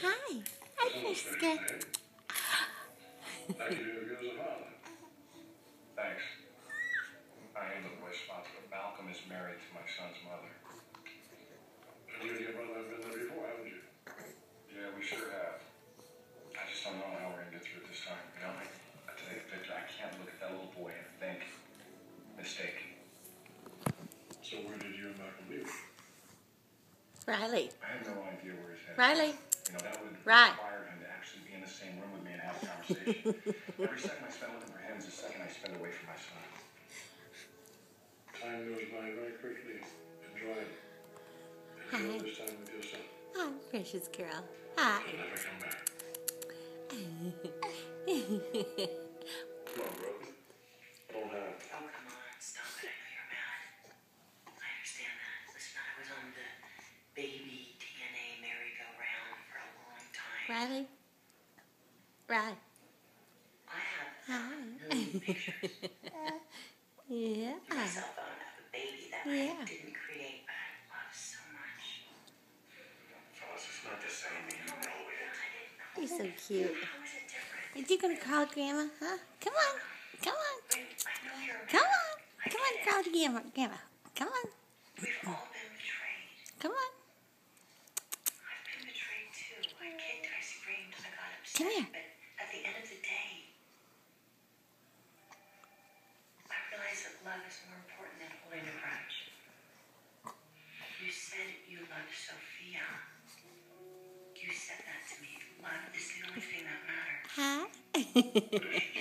Hi. Hi, Francisca. I can do a good as a father. Thanks. I am the boy's father, but Malcolm is married to my son's mother. And you and your brother have been there before, haven't you? Yeah, we sure have. I just don't know how we're gonna get through it this time. You know, I tell you, Victor, I can't look at that little boy and think, mistake. So where did you and Malcolm leave? Riley. I have no idea where he's headed. Riley. You know, that would Right. require him to actually be in the same room with me and have a conversation. Every second I spend looking for him is a second I spend away from my son. Time goes by very quickly. Enjoy it. Enjoy this time with your son. Hi, precious girl. Hi. He'll never come back. Come on, bro. Don't have. Oh, come on, stop it. I know you're mad. I understand that. Listen, I was on the baby DNA merry-go-round for a long time. Riley. Riley. I have Hi. a million pictures. Yeah. My cell phone of a baby that Yeah. I didn't create, but I love so much. Fellas, it's not the same. You know it. You're so cute. How is it different? Are you going to call Grandma? Huh? Come on. Come on. I know you're mad. Come on. Come on, call Grandma. Grandma. Come on. We've all been betrayed. Come on. I've been betrayed too. I kicked, I screamed, I got upset. Come here. But at the end of the day, I realized that love is more important than holding a grudge. You said you loved Sophia. You said that to me. Love is the only thing that matters. Hi. But is she